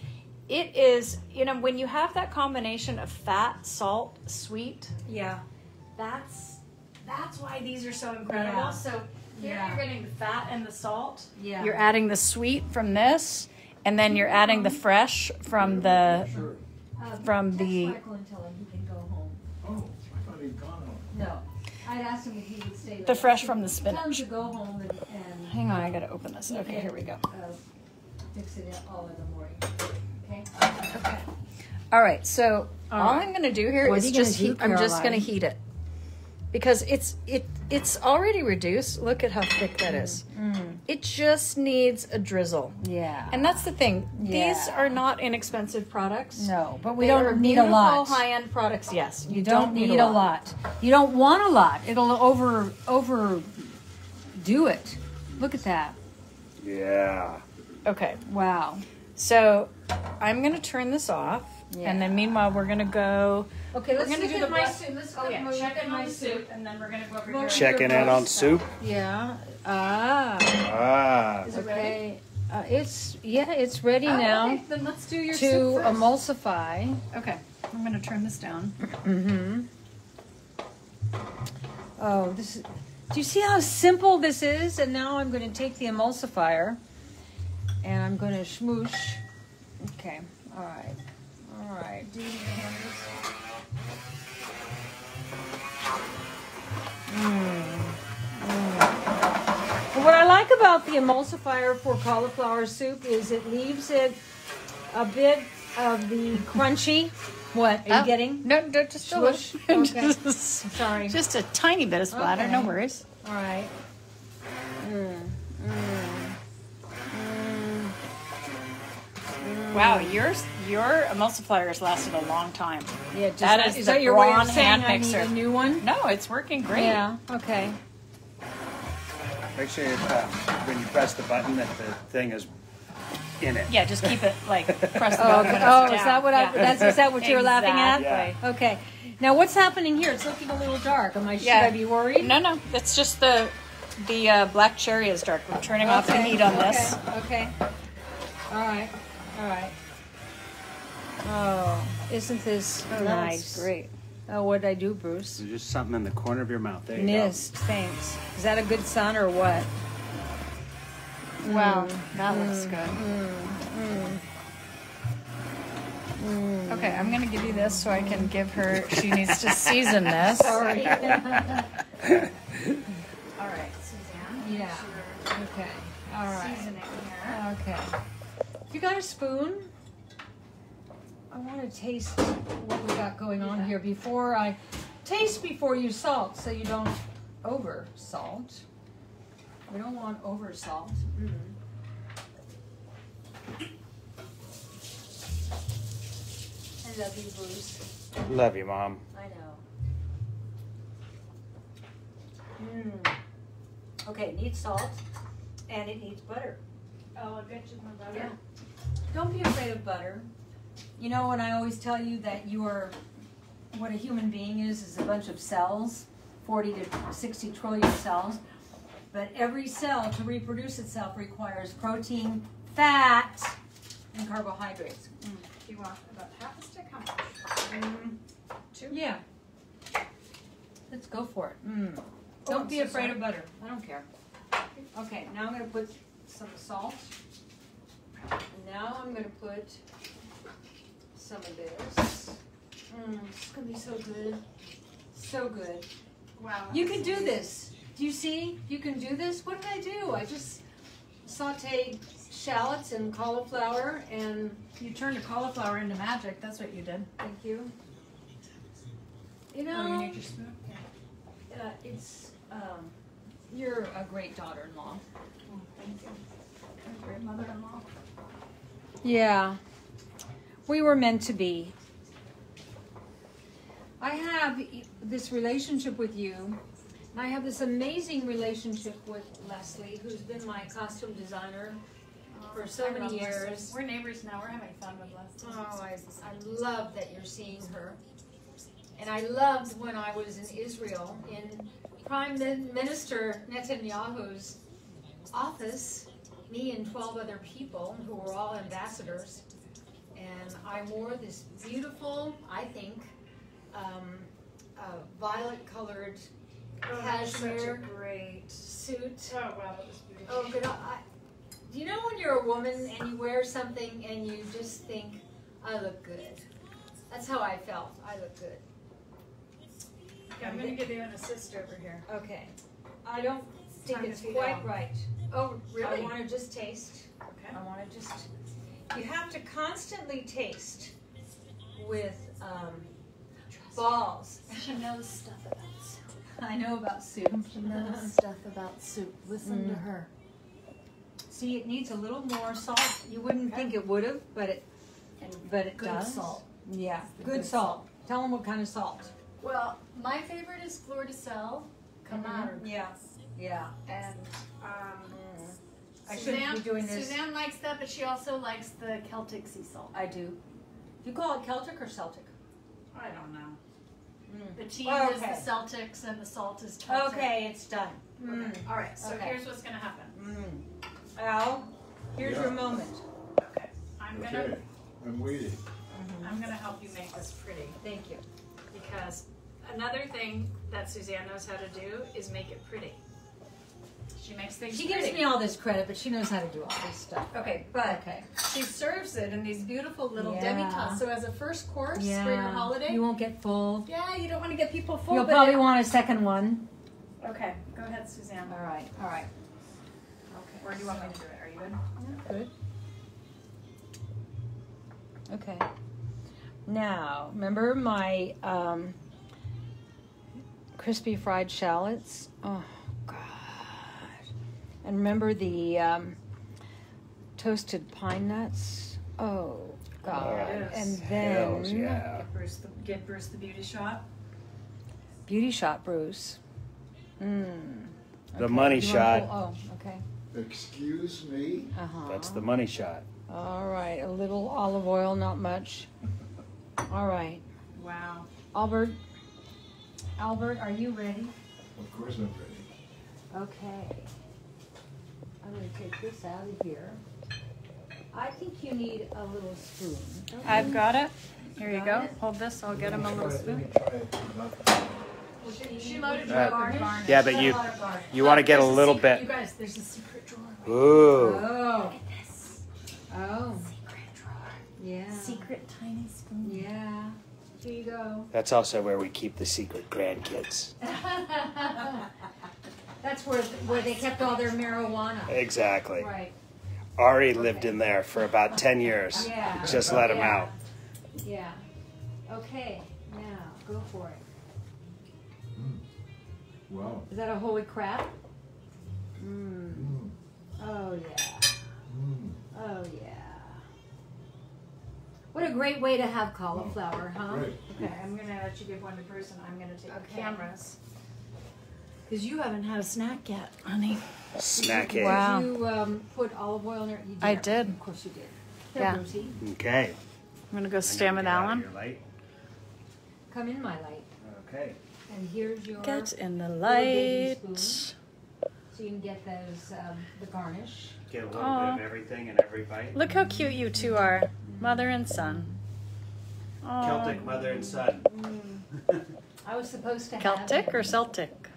It is, you know, when you have that combination of fat, salt, sweet, Yeah. that's why these are so incredible. Yeah. So here Yeah. you're getting the fat and the salt. Yeah. You're adding the sweet from this, and then you're adding the fresh from the Sure. from Text the. Michael and tell him he can go home. Oh, I thought he'd gone home. No. I'd asked him if he would stay. The fresh from the Tell him spinach. to go home and Hang on, I gotta open this. Okay, here we go. Fix it all in the morning. Okay? Okay. All right. So all right. I'm going to do here What is are you gonna just do, heat. I'm just going to Caroline? heat it because it's already reduced. Look at how thick that is. It just needs a drizzle. Yeah. And that's the thing. These Yeah. are not inexpensive products. No, but we They are don't need a lot. beautiful high-end products. Yes, You don't need a lot. You don't want a lot. It'll overdo it. Look at that. Yeah. Okay. Wow. So I'm going to turn this off, and then meanwhile we're going to go. Okay, let's We're gonna look do at the my black- soup. Let's Oh yeah, check at in on the soup, and then we're going to go over here. Checking in on soup. Yeah. Ah. Is it ready? It's ready Oh, now okay. Then let's do your to soup first. emulsify. Okay. I'm gonna turn this down. Oh, this is. Do you see how simple this is? And now I'm going to take the emulsifier, and I'm going to smoosh. Okay. All right. All right. Do you need to hand this? What I like about the emulsifier for cauliflower soup is it leaves it a bit of the crunchy. What are you getting? No, just a Swoosh? little. Okay. Just, Sorry. just a tiny bit of splatter. Okay. No worries. All right. Wow, your emulsifier has lasted a long time. Yeah, That is is the that your way Braun of saying hand I mixer. need a new one? No, it's working great. Yeah. Okay. Make sure when you press the button that the thing is in it. Yeah, just keep it like press the Oh, button. when it's oh, is down. that what Yeah. is that what you're laughing at? Exactly. Okay. Now what's happening here? It's looking a little dark. Should Yeah. I be worried? No, it's just the black cherry is dark. We're turning off the heat on this. Okay. All right. All right. Oh, isn't this nice? Great. Oh, what did I do, Bruce? There's just something in the corner of your mouth. There you Missed. Thanks. Is that a good sun or what? Wow, that looks good. Okay, I'm gonna give you this so I can give her. She needs to season this. Sorry. All right, Suzanne. Yeah. Okay. All right. Seasoning here. Okay. You got a spoon? I want to taste what we got going on here before I taste before you salt, so you don't over salt. We don't want over salt. I love you, Bruce. go. Love you, Mom. I know. Okay, it needs salt and it needs butter. Oh, I'll get you my butter. Yeah. Don't be afraid of butter. You know, when I always tell you that what a human being is a bunch of cells, 40 to 60 trillion cells. But every cell to reproduce itself requires protein, fat, and carbohydrates. Do you want about half a stick? How much? 2? Yeah. Let's go for it. Don't I'm be so afraid sorry. of butter. I don't care. Okay, now I'm going to put some salt. And now I'm going to put some of this. It's going to be so good. So good. Wow. You can do this. Do you see? You can do this. What did I do? I just sauteed shallots and cauliflower and You turned a cauliflower into magic. That's what you did. thank you. You Oh, know, you need your spoon? Yeah. it's you're a great daughter-in-law. Oh, thank you. And a great mother-in-law. Yeah, we were meant to be. I have this relationship with you, and I have this amazing relationship with Leslie, who's been my costume designer for so I many love years. Leslie. We're neighbors now. We're having fun with Leslie. Oh, I love that you're seeing her. And I loved when I was in Israel in Prime Minister Netanyahu's office, me and 12 other people who were all ambassadors. And I wore this beautiful, I think, violet-colored cashmere Great. suit. Oh, wow, that was beautiful. Oh, good. Do you know when you're a woman and you wear something and you just think, I look good? That's how I felt. I look good. Okay, I'm going to give you an assist over here. Okay. I don't think Time to it's feed quite out. right. Oh, really? I want to just taste. Okay. I want to just. You have to constantly taste with balls. She knows stuff about soup. I know about soup. She knows stuff about soup. Listen to her. See, it needs a little more salt. You wouldn't think it would have, but it Good does. salt. Yeah, good salt. Tell them what kind of salt. Well, my favorite is Fleur de Sel. Camargue. Yeah, yeah. And I shouldn't be doing this. Suzanne likes that, but she also likes the Celtic sea salt. I do. You call it Celtic or Celtic? I don't know. The cheese Oh, is the okay. Celtics and the salt is Celtic. Okay, it's done. All right, so Okay. here's what's going to happen. Al, here's Yeah. your moment. Okay. I'm going to Okay, I'm waiting. I'm gonna help you make this pretty. Thank you. Because another thing that Suzanne knows how to do is make it pretty. She makes things She pretty. gives me all this credit, but she knows how to do all this stuff. Okay, but Okay. she serves it in these beautiful little Yeah. debutantes. So as a first course for your Yeah. holiday, You won't get full. yeah, you don't want to get people full. You'll but probably want a second one. Okay, go ahead, Suzanne. All right. All right. Okay. Or do you want me to do it? Are you good? Good. Okay. Now, remember my crispy fried shallots? Oh, God. And remember the toasted pine nuts? Oh, God. Yes. And then Hells yeah. Get Bruce the beauty shot. Beauty Shot Bruce. The Okay. money You wanna shot. pull- Oh, okay. Excuse me? Uh-huh. That's the money shot. All right, a little olive oil, not much. All right. Wow. Albert, are you ready? Of course I'm ready. Okay. I'm going to take this out of here. I think you need a little spoon. don't I've you? got it. Here you Got go. it? Hold this. I'll get him a little Let spoon. me try it. She loaded you you up up with garnish. Yeah, but you want to get a little You bit. guys, there's a secret drawer. Ooh. Oh. This Oh. secret drawer. Yeah. Secret tiny spoon. Yeah. Here you go. That's also where we keep the secret grandkids. That's where they kept all their marijuana. Exactly. Right. Ari lived in there for about 10 years. Yeah. Just let him Yeah. out. Yeah. Okay. Now go for it. Wow. Is that a holy crap? Mmm. Mm. Oh yeah. Mm. Oh yeah. What a great way to have cauliflower, huh? Great. Okay, I'm gonna let you give one to Bruce, and I'm gonna take the Okay. cameras. Because you haven't had a snack yet, honey. Snack it. Wow. Did you put olive oil in it? You did. I did. Of course you did. Yeah. Brucey, Okay. I'm gonna go stand with Alan. come in my light. Okay. And here's your Get in the baby light. spoon. So you can get those the garnish. Get a little Aw. bit of everything in every bite. Look how cute you two are, mother and son. Aw. Celtic mother and son. I was supposed to have Celtic or Celtic?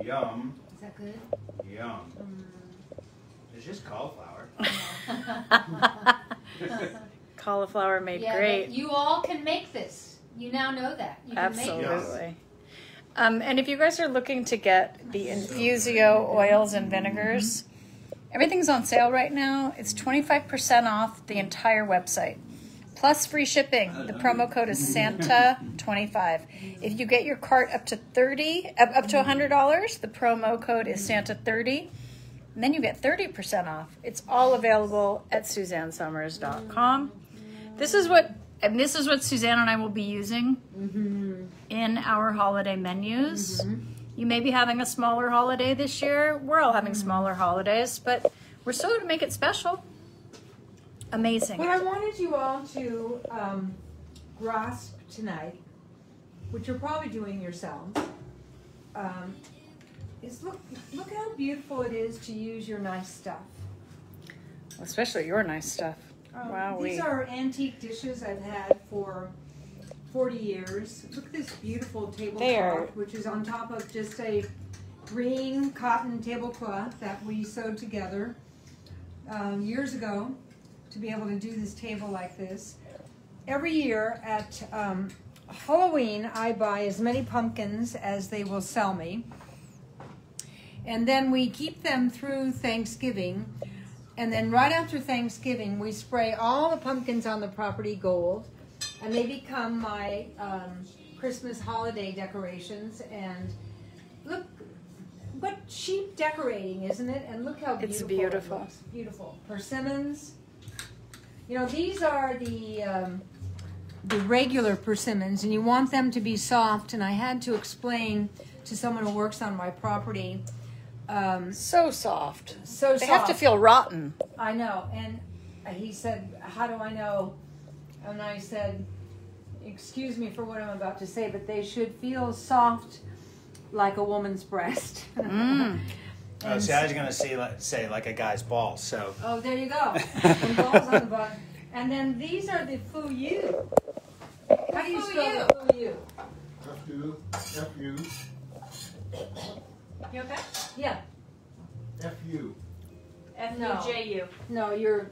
Yum. Is that good? Yum. It's just cauliflower. Cauliflower made Yeah, great. but you all can make this. You now know that. You can make this. Absolutely. And if you guys are looking to get the Infusio oils and vinegars, everything's on sale right now. It's 25% off the entire website, plus free shipping. The promo code is Santa25. If you get your cart up to $100, the promo code is Santa30. And then you get 30% off. It's all available at SuzanneSummers.com. This is what Suzanne and I will be using in our holiday menus. You may be having a smaller holiday this year. We're all having smaller holidays, but we're still going to make it special. Amazing. What I wanted you all to grasp tonight, which you're probably doing yourselves, is look how beautiful it is to use your nice stuff. Especially your nice stuff. Wow. These are antique dishes I've had for 40 years. Look at this beautiful They are- tablecloth, which is on top of just a green cotton tablecloth that we sewed together years ago to be able to do this table like this. Every year at Halloween, I buy as many pumpkins as they will sell me. And then we keep them through Thanksgiving. And then right after Thanksgiving, we spray all the pumpkins on the property gold. And they become my Christmas holiday decorations. And look, what cheap decorating, isn't it? And look how beautiful It's beautiful. it looks. Beautiful. Persimmons. You know, these are the regular persimmons, and you want them to be soft. And I had to explain to someone who works on my property. So soft. So They have to feel rotten. I know. And he said, "How do I know?" And I said, "Excuse me for what I'm about to say, but they should feel soft like a woman's breast." See, I was going to say like a guy's balls. So Oh, there you go. And balls on the butt. And then these are the fuyu. How do you spell the fuyu? F-U, F-U, You okay? Yeah. F-U. F-U-J-U. No, you're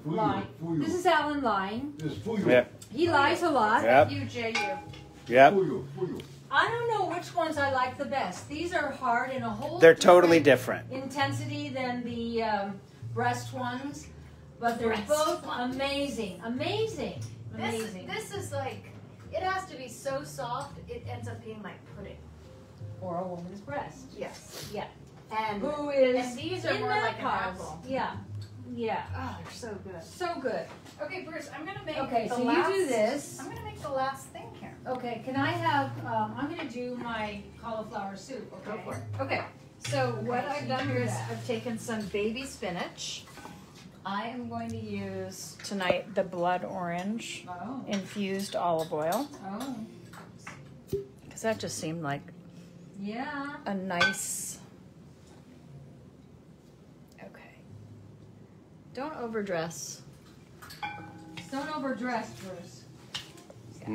lying. Fuyu. This is Alan lying. This is Fuyu. Yep. He lies a lot. Yep. F-U-J-U. Yep. Fuyu, Fuyu. I don't know which ones I like the best. These are hard in a whole They're totally different. intensity than the breast ones, but they're Breast both amazing. Amazing. Amazing. This is like, it has to be so soft, it ends up being like pudding. Or a woman's breast. Yes. Yeah. And Who is and these are in more that like an pause. apple. Yeah. Yeah. Oh, they're so good. So good. Okay, Bruce, I'm gonna make Okay, the so last, you do this. I'm gonna make the last thing here. Okay, can I have, I'm gonna do my cauliflower soup, okay? Go for it. Okay, so what Okay, so I've you done do here is that. I've taken some baby spinach. I am going to use tonight the blood orange Oh, infused olive oil oh, because that just seemed like yeah. a nice. Okay. Don't overdress. Don't overdress, Bruce.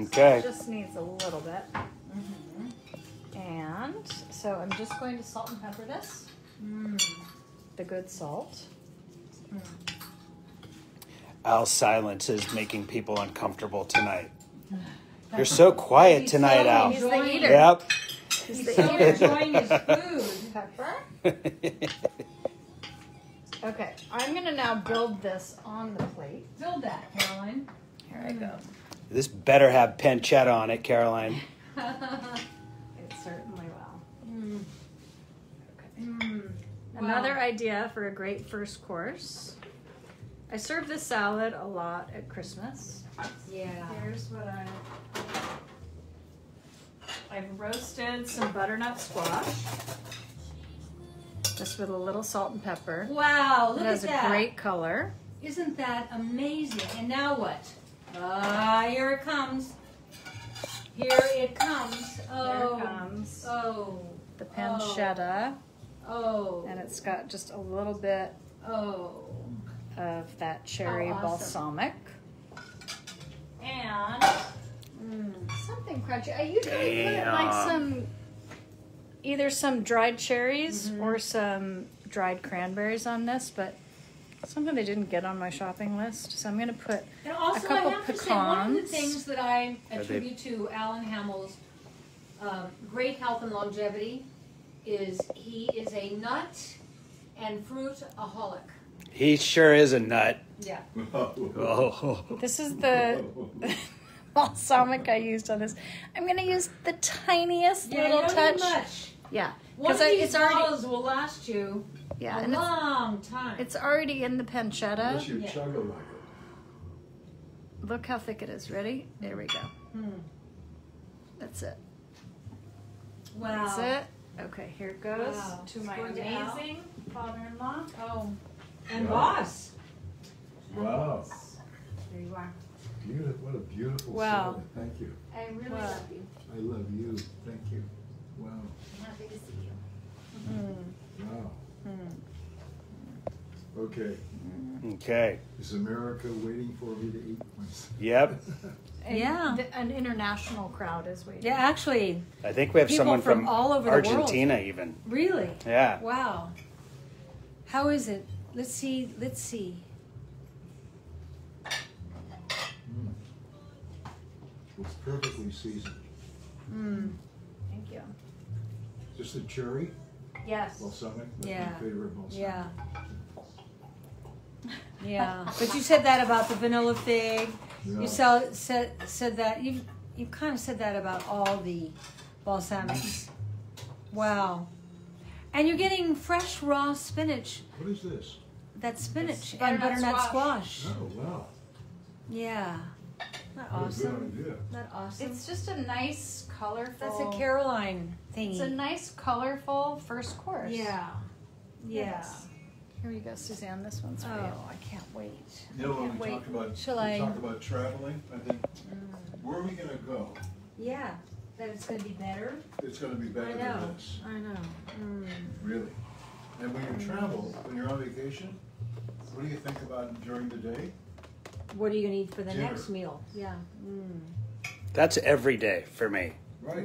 Okay. It just needs a little bit. And so I'm just going to salt and pepper this. The good salt. Al's silence is making people uncomfortable tonight. You're so quiet tonight, Al. He's the eater. Yep. He's so enjoying his food. Pepper. Okay, I'm gonna now build this on the plate. Build that, Caroline. Here I go. This better have pancetta on it, Caroline. It certainly will. Mm. Another idea for a great first course. I serve this salad a lot at Christmas. Yeah. Here's what I've roasted some butternut squash. Just with a little salt and pepper. Wow, It look has at a that. great color. Isn't that amazing? And now what? Here it comes. Here it comes. Oh. Here comes Oh. the pancetta, Oh. and it's got just a little bit Oh. of that cherry Oh, awesome. balsamic. And Something crunchy. I usually put Damn. like either some dried cherries or some dried cranberries on this, but something I didn't get on my shopping list. So I'm going to put and also couple I have to say, one of the pecans. things that I Are they- attribute to Alan Hamill's great health and longevity is he is a nut and fruit-aholic. He sure is a nut. Yeah. Oh. this is the balsamic I used on this. I'm going to use the tiniest Yeah, little you don't touch. need much. Yeah, One of because these it's already bottles will last you yeah, a and long time. it's already in the pancetta. Unless you Yeah. chug it like it. Look how thick it is. Ready? There we go. That's it. Wow. That's it. Okay, here it goes Wow. to my Going to Al. amazing father-in-law. Oh. And Wow. boss. Wow. There you are. Beautiful. What a beautiful Wow. salad. Thank you. I really Wow. love you. I love you. Thank you. Wow. I'm happy to see you. Wow. Okay. Okay. Is America waiting for me to eat my Yep. And Yeah. An international crowd is waiting. Yeah, actually, I think we have People someone from all over the world. Argentina even. really. Yeah. Wow. How is it? Let's see. Let's see. It's perfectly seasoned. Thank you. Just a cherry Yes. balsamic. That's Yeah. my favorite balsamic. Yeah. Yeah. But you said that about the vanilla fig. Yeah. You said that you kind of said that about all the balsamics. Wow. And you're getting fresh raw spinach. What is this? That's spinach It's and butternut butternut squash. squash. Oh, wow. Yeah. Not What a awesome. good idea. Not awesome. It's just a nice, colorful. That's a Caroline It's a thingy. nice, colorful first course. Yeah. Yeah. Yes. Here you go, Suzanne. This one's for you. Oh, I can't wait. You know, when Can't we wait. talk about Shall I- traveling, I think, where are we gonna go? Yeah. That it's going to be better. It's gonna be better I than know. this, I know. really. And when you travel, when you're on vacation, what do you think about during the day? what are you gonna eat for the Dinner. next meal? Yeah. That's every day for me. Right.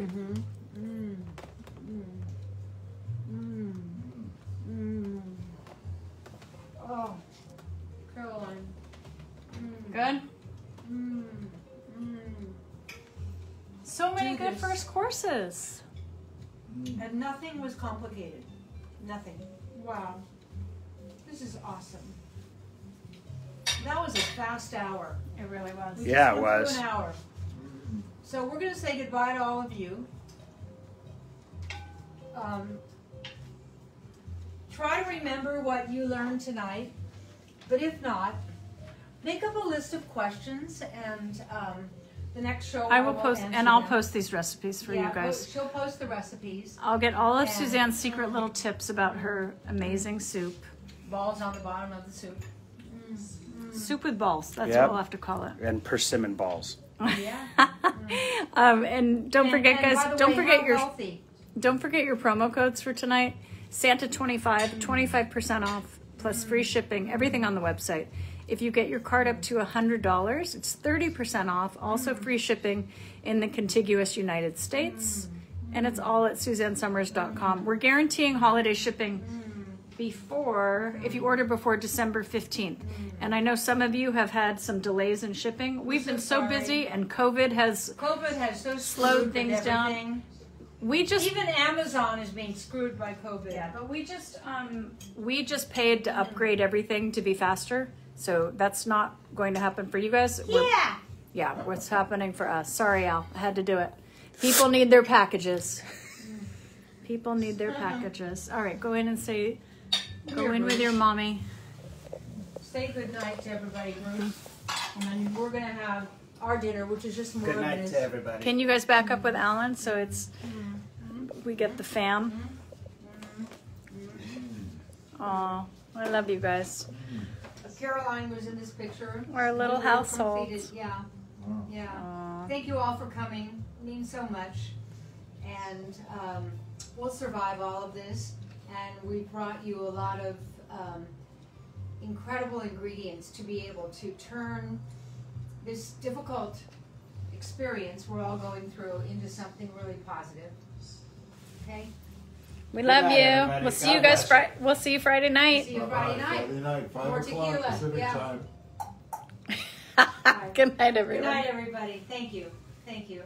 Oh, Caroline. Good. So many Do good this. first courses. And nothing was complicated. Nothing. Wow. This is awesome. That was a fast hour. It really was. We Yeah, just it went was. through an hour. So we're going to say goodbye to all of you. Try to remember what you learned tonight, but if not, make up a list of questions, and the next show I will post, answer and I'll them. post these recipes for you guys. She'll post the recipes. I'll get all of And- Suzanne's secret little tips about her amazing soup. Balls on the bottom of the soup. Soup with balls. That's Yep. what we'll have to call it. And persimmon balls. Yeah. And don't forget, And guys. by the Don't way, forget how your healthy. Don't forget your promo codes for tonight. Santa 25% off plus free shipping. Everything on the website. If you get your card up to $100, it's 30% off. Also free shipping in the contiguous United States, and it's all at SuzanneSummers.com. We're guaranteeing holiday shipping if you order before December 15th. And I know some of you have had some delays in shipping. We've been so sorry. busy, and COVID has so slowed screwed things with down. everything. we just Even Amazon is being screwed by COVID. Yeah, but we just paid to upgrade everything to be faster. So that's not going to happen for you guys. Yeah, what's happening for us. Sorry, Al. I had to do it. People need their packages. People need their packages. All right, go in and go in with your mommy. Say good night to everybody, Bruce. And then we're going to have our dinner, which is just more Good of night this. to everybody. Can you guys back up with Alan so we get the fam? Aw, I love you guys. Caroline was in this picture. Our little We were household. completed. Yeah. Yeah. Aw. Thank you all for coming. It means so much. And we'll survive all of this. And we brought you a lot of incredible ingredients to be able to turn this difficult experience we're all going through into something really positive. Okay? We love night, you. everybody. We'll see God you guys. bless We'll see you Friday night. See you Friday night. Friday night, 5 More o'clock tequila, Pacific yeah. time. Good night, Good everyone. night, everybody. Thank you. Thank you.